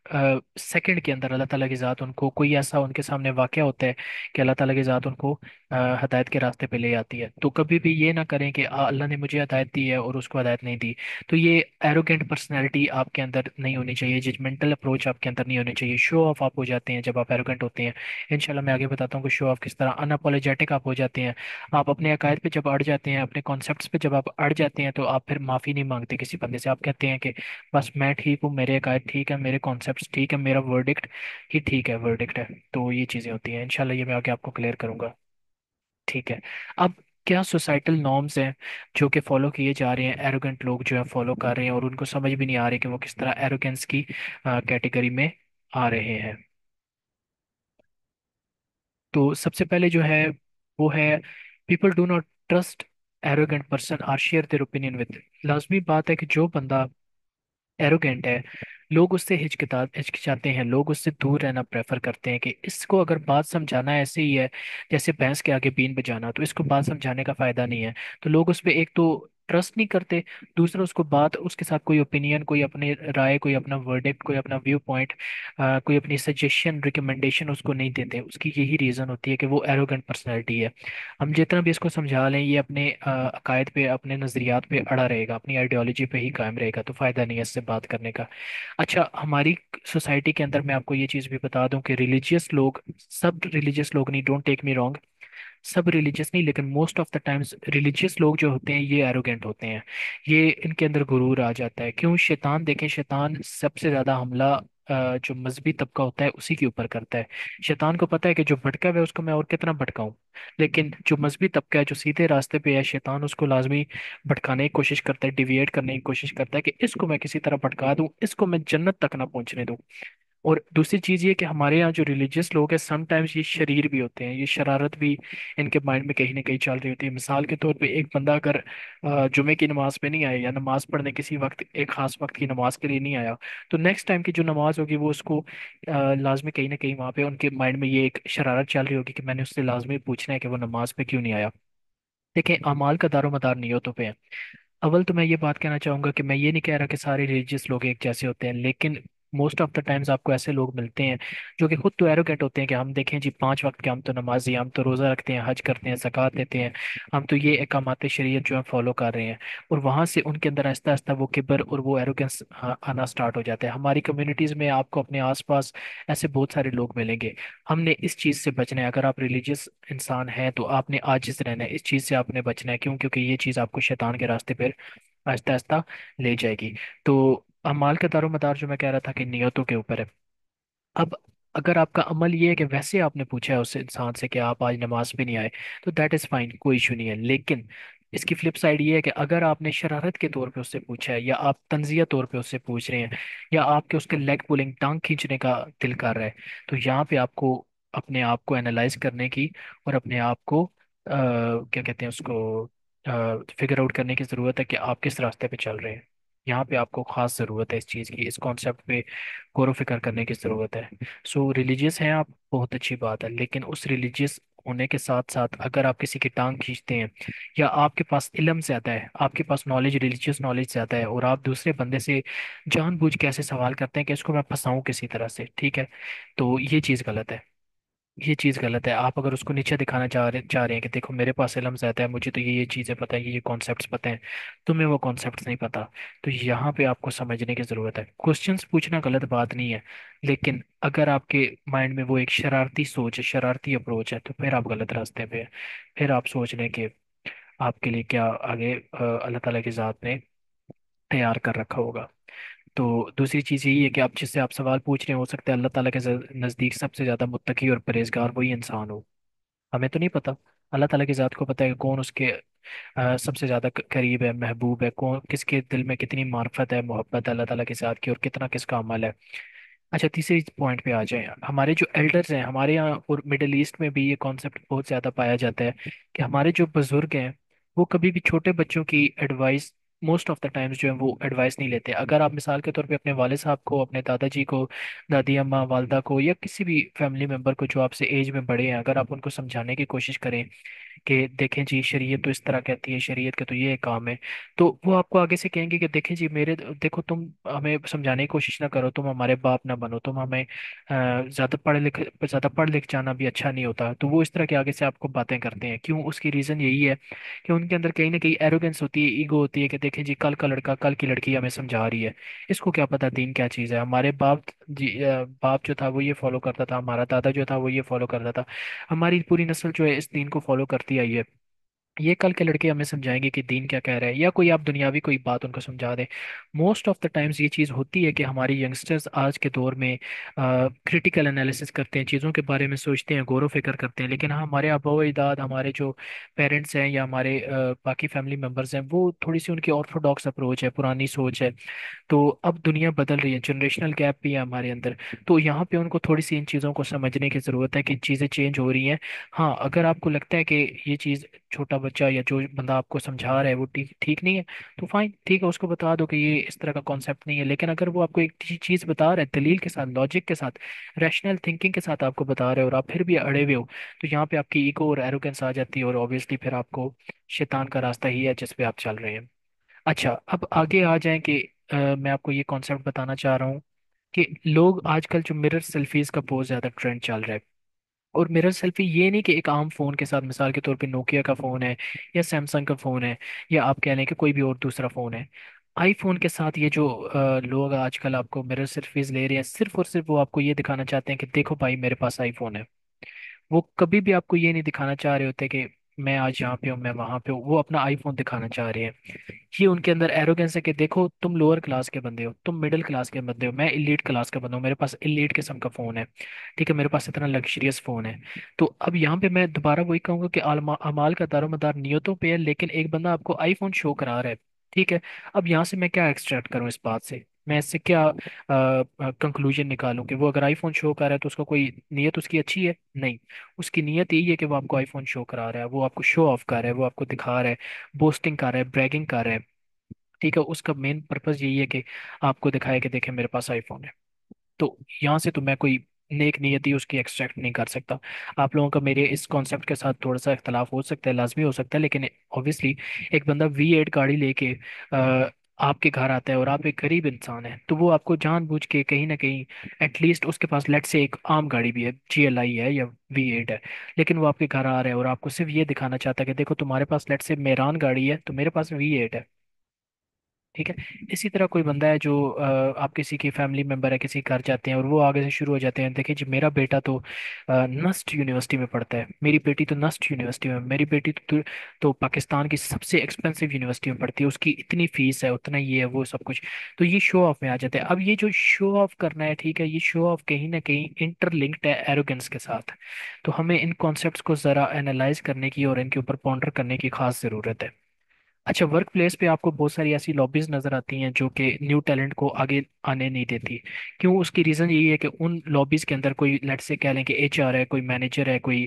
سیکنڈ کے اندر اللہ تعالیٰ کی ذات ان کو، کوئی ایسا ان کے سامنے واقعہ ہوتا ہے کہ اللہ تعالیٰ کی ذات ان کو ہدایت کے راستے پہ لے آتی ہے. تو کبھی بھی یہ نہ کریں کہ اللہ نے مجھے ہدایت دی ہے اور اس کو ہدایت نہیں دی. تو یہ ایروگینٹ پرسنالٹی آپ کے اندر نہیں ہونی چاہیے، ججمنٹل اپروچ آپ کے اندر نہیں ہونی چاہیے. شو آف آپ ہو جاتے ہیں جب آپ ایروگینٹ ہوتے ہیں. انشاءاللہ میں آگے بتاتا ہوں کہ شو آف کس طرح. انپولوجیٹک آپ ہو جاتے ہیں. آپ اپنے عقائد پہ جب اڑ جاتے ہیں، اپنے کانسیپٹس پہ جب آپ اڑ جاتے ہیں تو آپ پھر معافی نہیں مانگتے کسی بندے سے. آپ کہتے ہیں کہ بس میں ٹھیک ہوں، میرے عقائد ٹھیک ہے، میرے کانسیپٹس ٹھیک ہے، میرا ورڈکٹ ہی ٹھیک ہے، ورڈکٹ ہے. تو یہ چیزیں ہوتی ہیں، انشاءاللہ یہ میں آگے آپ کو کلیئر کروں گا. ٹھیک ہے. اب کیا سوسائٹل نارمز ہیں جو کہ فالو کیے جا رہے ہیں، ایروگنٹ لوگ جو ہے فالو کر رہے ہیں، اور ان کو سمجھ بھی نہیں آ رہی کہ وہ کس طرح ایروگنس کی کیٹیگری میں آ رہے ہیں. تو سب سے پہلے جو ہے وہ ہے people do not trust arrogant person or share their opinion with. لازمی بات ہے کہ جو بندہ ایروگینٹ ہے، لوگ اس سے ہچکچاتے ہیں، لوگ اس سے دور رہنا پریفر کرتے ہیں کہ اس کو اگر بات سمجھانا ایسے ہی ہے جیسے بھینس کے آگے بین بجانا، تو اس کو بات سمجھانے کا فائدہ نہیں ہے. تو لوگ اس پہ ایک تو ٹرسٹ نہیں کرتے، دوسرا اس کو بات اس کے ساتھ کوئی اوپینین، کوئی اپنی رائے، کوئی اپنا ورڈکٹ، کوئی اپنا ویو پوائنٹ، کوئی اپنی سجیشن ریکمنڈیشن اس کو نہیں دیتے. اس کی یہی ریزن ہوتی ہے کہ وہ ایروگنٹ پرسنالٹی ہے. ہم جتنا بھی اس کو سمجھا لیں یہ اپنے عقائد پہ، اپنے نظریات پہ اڑا رہے گا، اپنی آئیڈیالوجی پہ ہی قائم رہے گا، تو فائدہ نہیں ہے اس سے بات کرنے کا. اچھا، ہماری سوسائٹی کے اندر میں آپ کو یہ چیز بھی بتا دوں کہ ریلیجیس لوگ، سب ریلیجیس لوگ نہیں، don't take me wrong, sub religious نہیں لیکن most of the times religious لوگ جو ہوتے ہیں یہ ایروگینٹ ہوتے ہیں. یہ ان کے اندر غرور آ جاتا ہے. کیوں؟ شیطان دیکھیں، شیطان سب سے زیادہ حملہ جو مذہبی طبقہ ہوتا ہے اسی کے اوپر کرتا ہے. شیطان کو پتا ہے کہ جو بھٹکا ہوا ہے اس کو میں اور کتنا بھٹکاؤں، لیکن جو مذہبی طبقہ ہے، جو سیدھے راستے پہ ہے، شیطان اس کو لازمی بھٹکانے کی کوشش کرتا ہے، ڈیویٹ کرنے کی کوشش کرتا ہے کہ اس کو میں کسی طرح بھٹکا دوں، اس کو میں جنت تک نہ پہنچنے دوں. اور دوسری چیز یہ کہ ہمارے یہاں جو ریلیجیس لوگ ہیں سم ٹائمز یہ شریر بھی ہوتے ہیں، یہ شرارت بھی ان کے مائنڈ میں کہیں نہ کہیں چل رہی ہوتی ہے. مثال کے طور پہ ایک بندہ اگر جمعے کی نماز پہ نہیں آیا، یا نماز پڑھنے کسی وقت ایک خاص وقت کی نماز کے لیے نہیں آیا، تو نیکسٹ ٹائم کی جو نماز ہوگی وہ اس کو لازمی کہیں نہ کہیں وہاں پہ ان کے مائنڈ میں یہ ایک شرارت چل رہی ہوگی کہ میں نے اس سے لازمی پوچھنا ہے کہ وہ نماز پہ کیوں نہیں آیا. دیکھیں، اعمال کا دار و مدار نیتوں پہ ہے. اول تو میں یہ بات کہنا چاہوں گا کہ میں یہ نہیں کہہ رہا کہ سارے ریلیجیس لوگ ایک جیسے ہوتے ہیں، لیکن موسٹ آف دا ٹائمز آپ کو ایسے لوگ ملتے ہیں جو کہ خود تو ایروگیٹ ہوتے ہیں کہ ہم دیکھیں جی 5 وقت کے ہم تو نمازی ہیں، ہم تو روزہ رکھتے ہیں، حج کرتے ہیں، زکوٰۃ دیتے ہیں، ہم تو یہ احکامات شریعت جو ہے فالو کر رہے ہیں. اور وہاں سے ان کے اندر آہستہ آہستہ وہ کبر اور وہ ایروگنس آنا سٹارٹ ہو جاتا ہے. ہماری کمیونٹیز میں آپ کو اپنے آس پاس ایسے بہت سارے لوگ ملیں گے. ہم نے اس چیز سے بچنا ہے. اگر آپ ریلیجیس انسان ہیں تو آپ نے عاجز رہنا ہے، اس چیز سے آپ نے بچنا ہے. کیوں؟ کیونکہ یہ چیز آپ کو شیطان کے راستے پہ آہستہ آہستہ لے جائے گی. تو اعمال کا دار و مدار جو میں کہہ رہا تھا کہ نیتوں کے اوپر ہے. اب اگر آپ کا عمل یہ ہے کہ ویسے آپ نے پوچھا ہے اس انسان سے کہ آپ آج نماز پہ نہیں آئے، تو دیٹ از فائن، کوئی ایشو نہیں ہے. لیکن اس کی فلپ سائڈ یہ ہے کہ اگر آپ نے شرارت کے طور پہ اس سے پوچھا ہے، یا آپ تنزیہ طور پہ اس سے پوچھ رہے ہیں، یا آپ کے اس کے لیگ پولنگ، ٹانگ کھینچنے کا دل کر رہا ہے، تو یہاں پہ آپ کو اپنے آپ کو اینالائز کرنے کی، اور اپنے آپ کو کیا کہتے ہیں اس کو فگر آؤٹ کرنے کی ضرورت ہے کہ آپ کس راستے پہ چل رہے ہیں. یہاں پہ آپ کو خاص ضرورت ہے اس چیز کی، اس کانسیپٹ پہ غور و فکر کرنے کی ضرورت ہے. سو ریلیجیس ہیں آپ، بہت اچھی بات ہے، لیکن اس ریلیجیس ہونے کے ساتھ ساتھ اگر آپ کسی کی ٹانگ کھینچتے ہیں، یا آپ کے پاس علم زیادہ ہے، آپ کے پاس نالج، ریلیجیس نالج زیادہ ہے، اور آپ دوسرے بندے سے جان بوجھ کے ایسے سوال کرتے ہیں کہ اس کو میں پھنساؤں کسی طرح سے، ٹھیک ہے، تو یہ چیز غلط ہے. یہ چیز غلط ہے. آپ اگر اس کو نیچے دکھانا چاہ رہے ہیں کہ دیکھو میرے پاس علم زیادہ ہے، مجھے تو یہ چیزیں پتہ ہیں، یہ کانسیپٹس پتہ ہیں، تمہیں وہ کانسیپٹس نہیں پتہ. تو یہاں پہ آپ کو سمجھنے کی ضرورت ہے. کوشچنس پوچھنا غلط بات نہیں ہے، لیکن اگر آپ کے مائنڈ میں وہ ایک شرارتی سوچ ہے، شرارتی اپروچ ہے، تو پھر آپ غلط راستے پہ ہیں. پھر آپ سوچ لیں کہ آپ کے لیے کیا آگے اللہ تعالیٰ کی ذات نے تیار کر رکھا ہوگا. تو دوسری چیز یہی ہے کہ آپ جس سے آپ سوال پوچھ رہے ہیں، ہو سکتا ہے اللہ تعالیٰ کے نزدیک سب سے زیادہ متقی اور پرہیزگار وہی انسان ہو. ہمیں تو نہیں پتا. اللہ تعالیٰ کی ذات کو پتہ ہے کہ کون اس کے سب سے زیادہ قریب ہے، محبوب ہے، کون کس کے دل میں کتنی معرفت ہے، محبت ہے اللہ تعالیٰ کی ذات کی، اور کتنا کس کا عمل ہے. اچھا، تیسری پوائنٹ پہ آ جائیں. ہمارے جو ایلڈرز ہیں ہمارے یہاں اور مڈل ایسٹ میں بھی یہ کانسیپٹ بہت زیادہ پایا جاتا ہے کہ ہمارے جو بزرگ ہیں وہ کبھی بھی چھوٹے بچوں کی advice, most of the times جو ہے وہ ایڈوائس نہیں لیتے. اگر آپ مثال کے طور پہ اپنے والد صاحب کو، اپنے دادا جی کو، دادی اماں، والدہ کو، یا کسی بھی فیملی ممبر کو جو آپ سے ایج میں بڑے ہیں، اگر آپ ان کو سمجھانے کی کوشش کریں کہ دیکھیں جی شریعت تو اس طرح کہتی ہے، شریعت کا تو یہ کام ہے، تو وہ آپ کو آگے سے کہیں گے کہ دیکھیں جی میرے، دیکھو تم ہمیں سمجھانے کی کوشش نہ کرو، تم ہمارے باپ نہ بنو، تم ہمیں زیادہ پڑھ لکھ جانا بھی اچھا نہیں ہوتا. تو وہ اس طرح کے آگے سے آپ کو باتیں کرتے ہیں. کیوں؟ اس کی ریزن یہی ہے کہ ان کے اندر کہیں نہ کہیں ایروگنس ہوتی ہے، ایگو ہوتی ہے کہ دیکھیں جی کل کا لڑکا، کل کی لڑکی ہمیں سمجھا رہی ہے، اس کو کیا پتا دین کیا چیز ہے. ہمارے باپ جی باپ جو تھا وہ یہ فالو کرتا تھا، ہمارا دادا جو تھا وہ یہ فالو کرتا تھا، ہماری پوری نسل جو ہے اس دین کو فالو کرتی آئی ہے. یہ کل کے لڑکے ہمیں سمجھائیں گے کہ دین کیا کہہ رہا ہے، یا کوئی آپ دنیاوی کوئی بات ان کو سمجھا دیں۔ موسٹ آف دا ٹائمز یہ چیز ہوتی ہے کہ ہماری ینگسٹرز آج کے دور میں کریٹیکل انالیسس کرتے ہیں، چیزوں کے بارے میں سوچتے ہیں، غور و فکر کرتے ہیں، لیکن ہمارے آبا و اجداد، ہمارے جو پیرنٹس ہیں یا ہمارے باقی فیملی ممبرز ہیں، وہ تھوڑی سی ان کی آرتھوڈاکس اپروچ ہے، پرانی سوچ ہے۔ تو اب دنیا بدل رہی ہے، جنریشنل گیپ بھی ہے ہمارے اندر، تو یہاں پہ ان کو تھوڑی سی ان چیزوں کو سمجھنے کی ضرورت ہے کہ چیزیں چینج ہو رہی ہیں۔ ہاں، اگر آپ کو لگتا ہے کہ یہ چیز چھوٹا بچہ یا جو بندہ آپ کو سمجھا رہا ہے وہ ٹھیک ٹھیک نہیں ہے، تو فائن، ٹھیک ہے، اس کو بتا دو کہ یہ اس طرح کا کانسیپٹ نہیں ہے۔ لیکن اگر وہ آپ کو ایک چیز بتا رہا ہے دلیل کے ساتھ، لاجک کے ساتھ، ریشنل تھنکنگ کے ساتھ آپ کو بتا رہے ہو، اور آپ پھر بھی اڑے ہوئے ہو، تو یہاں پہ آپ کی ایگو اور ایروگنس آ جاتی ہے، اور obviously پھر آپ کو شیطان کا راستہ ہی ہے جس پہ آپ چل رہے ہیں۔ اچھا، اب آگے آ جائیں کہ میں آپ کو یہ کانسیپٹ بتانا چاہ رہا ہوں کہ لوگ آج کل جو مرر سیلفیز کا بہت زیادہ ٹرینڈ چل رہا ہے، اور مرر سیلفی یہ نہیں کہ ایک عام فون کے ساتھ، مثال کے طور پہ نوکیا کا فون ہے یا سیمسنگ کا فون ہے، یا آپ کہہ لیں کہ کوئی بھی اور دوسرا فون ہے، آئی فون کے ساتھ یہ جو لوگ آج کل آپ کو مرر سیلفیز لے رہے ہیں، صرف اور صرف وہ آپ کو یہ دکھانا چاہتے ہیں کہ دیکھو بھائی میرے پاس آئی فون ہے۔ وہ کبھی بھی آپ کو یہ نہیں دکھانا چاہ رہے ہوتے کہ میں آج یہاں پہ ہوں، میں وہاں پہ ہوں، وہ اپنا آئی فون دکھانا چاہ رہے ہیں۔ یہ ان کے اندر ایروگینس ہے کہ دیکھو تم لوور کلاس کے بندے ہو، تم مڈل کلاس کے بندے ہو، میں ایلیٹ کلاس کا بندہ ہوں، میرے پاس ایلیٹ قسم کا فون ہے، ٹھیک ہے، میرے پاس اتنا لگژریس فون ہے۔ تو اب یہاں پہ میں دوبارہ وہی کہوں گا کہ اعمال کا دار و مدار نیتوں پہ ہے، لیکن ایک بندہ آپ کو آئی فون شو کرا رہا ہے، ٹھیک ہے، اب یہاں سے میں کیا ایکسٹریکٹ کروں اس بات سے، میں اس سے کیا کنکلوژن نکالوں کہ وہ اگر آئی فون شو کر رہا ہے تو اس کا کوئی نیت اس کی اچھی ہے؟ نہیں، اس کی نیت یہی ہے کہ وہ آپ کو آئی فون شو کرا رہا ہے، وہ آپ کو شو آف کر رہا ہے، وہ آپ کو دکھا رہا ہے، بوسٹنگ کر رہا ہے، بریگنگ کر رہا ہے، ٹھیک ہے، اس کا مین پرپز یہی ہے کہ آپ کو دکھائے کہ دیکھیں میرے پاس آئی فون ہے۔ تو یہاں سے تو میں کوئی نیک نیتی اس کی ایکسٹریکٹ نہیں کر سکتا۔ آپ لوگوں کا میرے اس کانسیپٹ کے ساتھ تھوڑا سا اختلاف ہو سکتا ہے، لازمی ہو سکتا ہے، لیکن اوبیسلی ایک بندہ V8 گاڑی لے کے آ، آپ کے گھر آتا ہے اور آپ ایک غریب انسان ہے، تو وہ آپ کو جان بوجھ کے کہیں نہ کہیں ایٹ لیسٹ اس کے پاس لیٹ سے ایک عام گاڑی بھی ہے، GLI ہے یا V8 ہے، لیکن وہ آپ کے گھر آ رہا ہے اور آپ کو صرف یہ دکھانا چاہتا ہے کہ دیکھو تمہارے پاس لیٹ سے میران گاڑی ہے تو میرے پاس V8 ہے، ٹھیک ہے۔ اسی طرح کوئی بندہ ہے جو آپ کسی کی فیملی ممبر ہے، کسی کے گھر جاتے ہیں اور وہ آگے سے شروع ہو جاتے ہیں، دیکھیں جی میرا بیٹا تو نسٹ یونیورسٹی میں پڑھتا ہے، میری بیٹی تو نسٹ یونیورسٹی میں، میری بیٹی تو پاکستان کی سب سے ایکسپینسو یونیورسٹی میں پڑھتی ہے، اس کی اتنی فیس ہے، اتنا یہ ہے وہ سب کچھ، تو یہ شو آف میں آ جاتا ہے۔ اب یہ جو شو آف کرنا ہے، ٹھیک ہے، یہ شو آف کہیں نہ کہیں انٹر لنکڈ ہے ایروگنس کے ساتھ، تو ہمیں ان کانسیپٹس کو ذرا اینالائز کرنے کی اور ان کے اوپر پونڈر کرنے کی خاص ضرورت ہے۔ اچھا، ورک پلیس پہ آپ کو بہت ساری ایسی لابیز نظر آتی ہیں جو کہ نیو ٹیلنٹ کو آگے آنے نہیں دیتی، کیوں؟ اس کی ریزن یہی ہے کہ ان لابیز کے اندر کوئی لیٹ سے کہہ لیں کہ HR ہے، کوئی مینیجر ہے، کوئی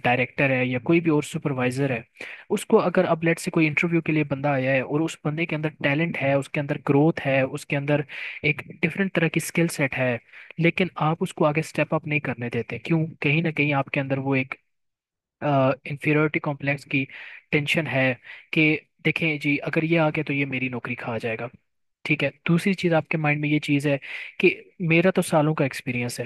ڈائریکٹر ہے، یا کوئی بھی اور سپروائزر ہے، اس کو اگر اب لیٹ سے کوئی انٹرویو کے لیے بندہ آیا ہے اور اس بندے کے اندر ٹیلنٹ ہے، اس کے اندر گروتھ ہے، اس کے اندر ایک ڈفرینٹ طرح کی اسکل سیٹ ہے، لیکن آپ اس کو آگے اسٹیپ اپ نہیں کرنے دیتے، کیوں؟ کہیں نہ کہیں آپ کے اندر وہ ایک انفیریورٹی کمپلیکس کی ٹینشن ہے کہ دیکھیں جی اگر یہ آ گیا تو یہ میری نوکری کھا جائے گا، ٹھیک ہے۔ دوسری چیز آپ کے مائنڈ میں یہ چیز ہے کہ میرا تو سالوں کا ایکسپیرینس ہے،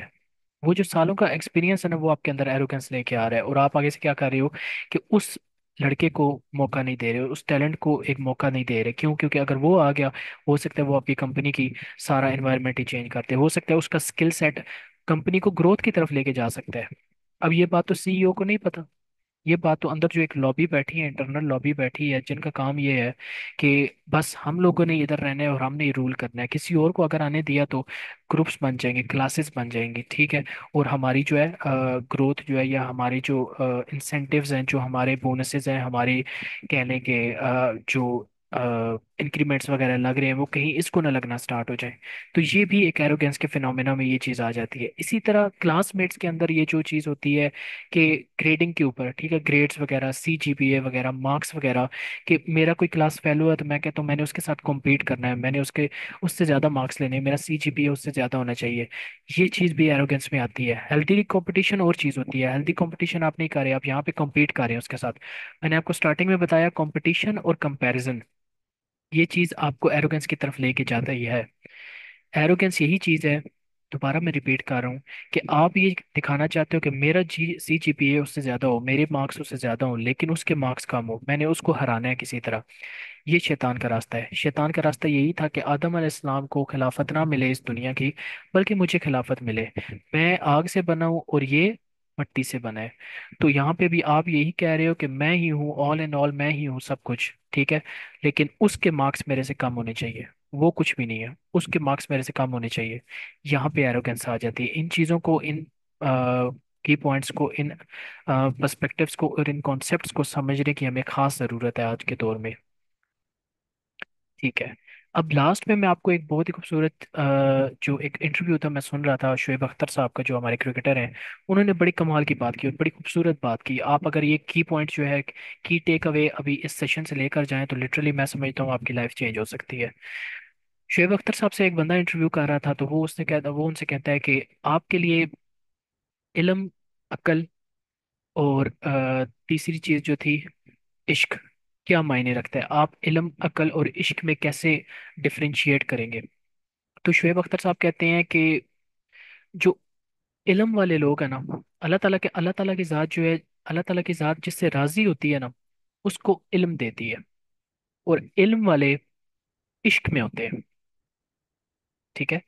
وہ جو سالوں کا ایکسپیرینس ہے نا، وہ آپ کے اندر ایروگنس لے کے آ رہا ہے، اور آپ آگے سے کیا کر رہے ہو کہ اس لڑکے کو موقع نہیں دے رہے، اس ٹیلنٹ کو ایک موقع نہیں دے رہے، کیوں؟ کیونکہ اگر وہ آ گیا، ہو سکتا ہے وہ آپ کی کمپنی کی سارا انوائرمنٹ ہی چینج کرتے، ہو سکتا ہے اس کا اسکل سیٹ کمپنی کو گروتھ کی طرف لے کے جا سکتا ہے۔ اب یہ بات تو CEO کو نہیں پتا، یہ بات تو اندر جو ایک لابی بیٹھی ہے، انٹرنل لابی بیٹھی ہے، جن کا کام یہ ہے کہ بس ہم لوگوں نے ادھر رہنا ہے اور ہم نے یہ رول کرنا ہے، کسی اور کو اگر آنے دیا تو گروپس بن جائیں گے، کلاسز بن جائیں گی، ٹھیک ہے، اور ہماری جو ہے گروتھ جو ہے، یا ہماری جو انسینٹیوز ہیں، جو ہمارے بونسز ہیں، ہماری کہنے کے جو انکریمنٹس وغیرہ لگ رہے ہیں، وہ کہیں اس کو نہ لگنا سٹارٹ ہو جائیں، تو یہ بھی ایک ایروگینس کے فینومینا میں یہ چیز آ جاتی ہے۔ اسی طرح کلاس میٹس کے اندر یہ جو چیز ہوتی ہے کہ گریڈنگ کے اوپر، ٹھیک ہے، گریڈز وغیرہ، CGPA وغیرہ، مارکس وغیرہ، کہ میرا کوئی کلاس فیلو ہے تو میں کہتا ہوں میں نے اس کے ساتھ کمپیٹ کرنا ہے، میں نے اس سے زیادہ مارکس لینے ہیں، میرا CGPA اس سے زیادہ ہونا چاہیے، یہ چیز بھی ایروگینس میں آتی ہے۔ ہیلدی کمپٹیشن اور چیز ہوتی ہے، ہیلدی کمپٹیشن آپ نہیں کر رہے، آپ یہاں پہ کمپیٹ کر رہے ہیں اس کے ساتھ، میں نے آپ کو اسٹارٹنگ میں بتایا کمپٹیشن اور کمپیریزن، یہ چیز آپ کو ایروگینس کی طرف لے کے جاتا ہی ہے۔ ایروگینس یہی چیز ہے، دوبارہ میں ریپیٹ کر رہا ہوں، کہ آپ یہ دکھانا چاہتے ہو کہ میرا CGPA اس سے زیادہ ہو، میرے مارکس اس سے زیادہ ہوں، لیکن اس کے مارکس کم ہو، میں نے اس کو ہرانا ہے کسی طرح، یہ شیطان کا راستہ ہے۔ شیطان کا راستہ یہی تھا کہ آدم علیہ السلام کو خلافت نہ ملے اس دنیا کی، بلکہ مجھے خلافت ملے، میں آگ سے بنا ہوں اور یہ مٹی سے بنا ہے۔ تو یہاں پہ بھی آپ یہی کہہ رہے ہو کہ میں ہی ہوں آل ان آل، میں ہی ہوں سب کچھ، ٹھیک ہے، لیکن اس کے مارکس میرے سے کم ہونے چاہیے، وہ کچھ بھی نہیں ہے، اس کے مارکس میرے سے کم ہونے چاہیے۔ یہاں پہ ایروگنس آ جاتی ہے۔ ان چیزوں کو، ان کی پوائنٹس کو، ان پرسپیکٹیوس کو اور ان کانسیپٹس کو سمجھنے کی ہمیں خاص ضرورت ہے آج کے دور میں، ٹھیک ہے۔ اب لاسٹ میں آپ کو ایک بہت ہی خوبصورت جو ایک انٹرویو تھا میں سن رہا تھا شعیب اختر صاحب کا، جو ہمارے کرکٹر ہیں، انہوں نے بڑی کمال کی بات کی اور بڑی خوبصورت بات کی۔ آپ اگر یہ کی پوائنٹ جو ہے، کی ٹیک اوے ابھی اس سیشن سے لے کر جائیں تو لٹرلی میں سمجھتا ہوں آپ کی لائف چینج ہو سکتی ہے۔ شعیب اختر صاحب سے ایک بندہ انٹرویو کر رہا تھا، تو وہ ان سے کہتا ہے کہ آپ کے لیے علم، عقل اور تیسری چیز جو تھی عشق، کیا معنی رکھتا ہے؟ آپ علم، عقل اور عشق میں کیسے ڈفرینشیٹ کریں گے؟ تو شعیب اختر صاحب کہتے ہیں کہ جو علم والے لوگ ہیں نا، اللہ تعالیٰ کی ذات جو ہے، اللہ تعالیٰ کی ذات جس سے راضی ہوتی ہے نا، اس کو علم دیتی ہے، اور علم والے عشق میں ہوتے ہیں، ٹھیک ہے۔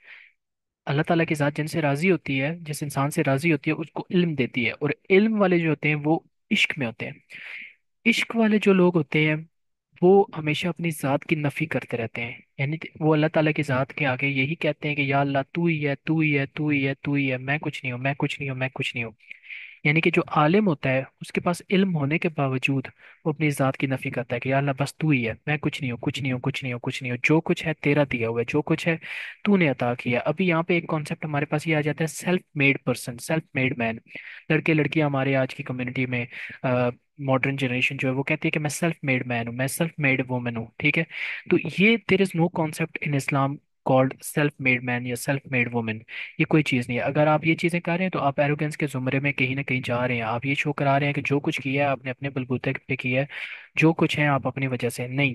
اللہ تعالیٰ کی ذات جن سے راضی ہوتی ہے، جس انسان سے راضی ہوتی ہے، اس کو علم دیتی ہے، اور علم والے جو ہوتے ہیں وہ عشق میں ہوتے ہیں۔ عشق والے جو لوگ ہوتے ہیں وہ ہمیشہ اپنی ذات کی نفی کرتے رہتے ہیں، یعنی وہ اللہ تعالیٰ کی ذات کے آگے یہی کہتے ہیں کہ یا اللہ تو ہی ہے، تو ہی ہے، تو ہی ہے، تو ہی ہے، میں کچھ نہیں ہوں، میں کچھ نہیں ہوں، میں کچھ نہیں ہوں۔ یعنی کہ جو عالم ہوتا ہے اس کے پاس علم ہونے کے باوجود وہ اپنی ذات کی نفی کرتا ہے کہ یا اللہ بس تو ہی ہے، میں کچھ نہیں ہوں، کچھ نہیں ہوں، کچھ نہیں ہوں، کچھ نہیں ہوں، جو کچھ ہے تیرا دیا ہوا ہے، جو کچھ ہے تو نے عطا کیا۔ ابھی یہاں پہ ایک کانسیپٹ ہمارے پاس یہ آ جاتا ہے، self made person, self made man. لڑکے لڑکیاں ہمارے آج کی کمیونٹی میں، ماڈرن جنریشن جو ہے وہ کہتی ہے کہ میں سیلف میڈ مین ہوں، میں سیلف میڈ وومن ہوں، ٹھیک ہے۔ تو یہ there is no concept in Islam called self made man یا سیلف میڈ وومن، یہ کوئی چیز نہیں ہے۔ اگر آپ یہ چیزیں کر رہے ہیں تو آپ ایروگینس کے زمرے میں کہیں نہ کہیں جا رہے ہیں، آپ یہ شو کرا رہے ہیں کہ جو کچھ کیا ہے آپ نے اپنے بلبوتے پہ کیا ہے، جو کچھ ہے آپ اپنی وجہ سے نہیں۔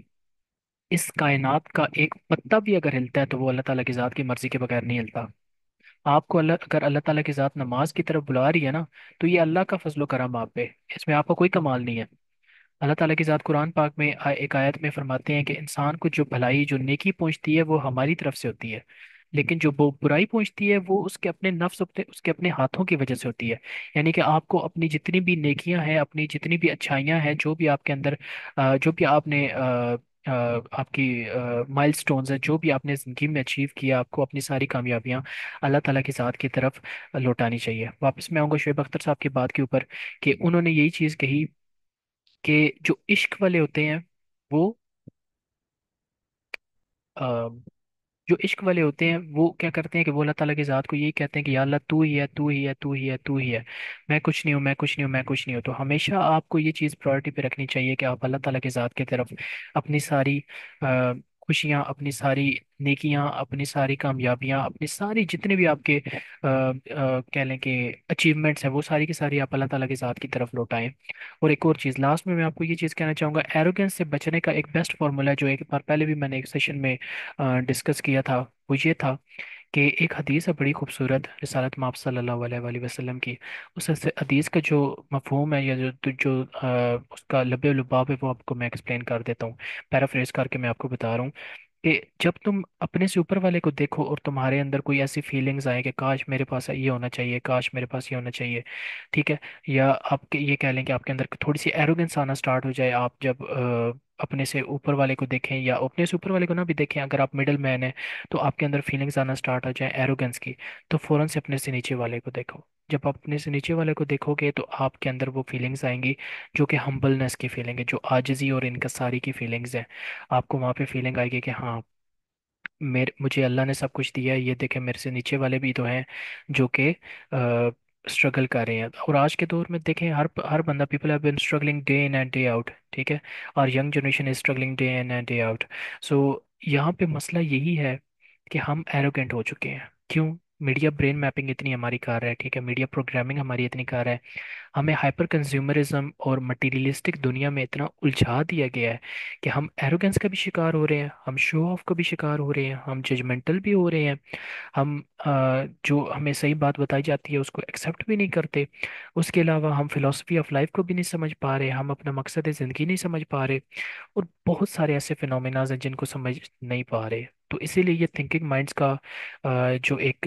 اس کائنات کا ایک پتا بھی اگر ہلتا ہے تو وہ اللہ تعالیٰ کی ذات کی مرضی کے بغیر نہیں ہلتا۔ آپ کو اگر اللہ تعالیٰ کی ذات نماز کی طرف بلا رہی ہے نا، تو یہ اللہ کا فضل و کرم آپ پہ، اس میں آپ کا کوئی کمال نہیں ہے۔ اللہ تعالیٰ کی ذات قرآن پاک میں ایک آیت میں فرماتے ہیں کہ انسان کو جو بھلائی، جو نیکی پہنچتی ہے وہ ہماری طرف سے ہوتی ہے، لیکن جو وہ برائی پہنچتی ہے وہ اس کے اپنے نفس، اس کے اپنے ہاتھوں کی وجہ سے ہوتی ہے۔ یعنی کہ آپ کو اپنی جتنی بھی نیکیاں ہیں، اپنی جتنی بھی اچھائیاں ہیں، جو بھی آپ کے اندر جو بھی آپ نے آپ کی مائل سٹونز ہیں، جو بھی آپ نے زندگی میں اچیو کیا، آپ کو اپنی ساری کامیابیاں اللہ تعالیٰ کی ذات کی طرف لوٹانی چاہیے۔ واپس میں آؤں گا شعیب اختر صاحب کی بات کے اوپر، کہ انہوں نے یہی چیز کہی کہ جو عشق والے ہوتے ہیں وہ آ، جو عشق والے ہوتے ہیں وہ کیا کرتے ہیں کہ وہ اللہ تعالیٰ کی ذات کو یہی کہتے ہیں کہ یا اللہ تو ہی ہے، تو ہی ہے، تو ہی ہے، تو ہی ہے، میں کچھ نہیں ہوں، میں کچھ نہیں ہوں، میں کچھ نہیں ہوں۔ تو ہمیشہ آپ کو یہ چیز پرائورٹی پہ رکھنی چاہیے کہ آپ اللہ تعالیٰ کی ذات کی طرف اپنی ساری خوشیاں، اپنی ساری نیکیاں، اپنی ساری کامیابیاں، اپنی ساری جتنے بھی آپ کے کہہ لیں کہ اچیومنٹس ہیں، وہ ساری کی ساری آپ اللہ تعالیٰ کی ذات کی طرف لوٹائیں۔ اور ایک اور چیز لاسٹ میں آپ کو یہ چیز کہنا چاہوں گا، ایروگنس سے بچنے کا ایک بیسٹ فارمولا ہے جو ایک بار پہلے بھی میں نے ایک سیشن میں ڈسکس کیا تھا، وہ یہ تھا کہ ایک حدیث ہے بڑی خوبصورت رسالت مآب صلی اللہ علیہ وآلہ وسلم کی، اس حدیث کا جو مفہوم ہے، یا جو اس کا لب لباب ہے، وہ آپ کو میں ایکسپلین کر دیتا ہوں، پیرافریز کر کے میں آپ کو بتا رہا ہوں کہ جب تم اپنے سے اوپر والے کو دیکھو اور تمہارے اندر کوئی ایسی فیلنگز آئے کہ کاش میرے پاس یہ ہونا چاہیے، کاش میرے پاس یہ ہونا چاہیے، ٹھیک ہے، یا آپ کے یہ کہہ لیں کہ آپ کے اندر تھوڑی سی ایروگنس آنا سٹارٹ ہو جائے، آپ جب اپنے سے اوپر والے کو دیکھیں یا اپنے سے اوپر والے کو نہ بھی دیکھیں، اگر آپ مڈل مین ہیں تو آپ کے اندر فیلنگز آنا سٹارٹ ہو جائیں ایروگنس کی، تو فوراً سے اپنے سے نیچے والے کو دیکھو۔ جب آپ اپنے سے نیچے والے کو دیکھو گے تو آپ کے اندر وہ فیلنگز آئیں گی جو کہ ہمبلنس کی فیلنگ ہے، جو عاجزی اور انکساری کی فیلنگز ہیں۔ آپ کو وہاں پہ فیلنگ آئے گی کہ ہاں، مجھے اللہ نے سب کچھ دیا ہے، یہ دیکھیں میرے سے نیچے والے بھی تو ہیں جو کہ اسٹرگل کر رہے ہیں۔ اور آج کے دور میں دیکھیں ہر بندہ، people have been struggling day in and day out, ٹھیک ہے، اور young generation is struggling day in and day out. So یہاں پہ مسئلہ یہی ہے کہ ہم ایروگینٹ ہو چکے ہیں۔ کیوں؟ میڈیا برین میپنگ اتنی ہماری کار ہے، ٹھیک ہے، میڈیا پروگرامنگ ہماری اتنی کار ہے، ہمیں ہائپر کنزیومرزم اور مٹیریلسٹک دنیا میں اتنا الجھا دیا گیا ہے کہ ہم ایروگنس کا بھی شکار ہو رہے ہیں، ہم شو آف کا بھی شکار ہو رہے ہیں، ہم ججمنٹل بھی ہو رہے ہیں، ہم جو ہمیں صحیح بات بتائی جاتی ہے اس کو ایکسیپٹ بھی نہیں کرتے۔ اس کے علاوہ ہم فلاسفی آف لائف کو بھی نہیں سمجھ پا رہے، ہم اپنا مقصد زندگی نہیں سمجھ پا رہے، اور بہت سارے ایسے فینومیناز ہیں جن کو سمجھ نہیں پا رہے۔ تو اسی لیے یہ تھنکنگ مائنڈس کا جو ایک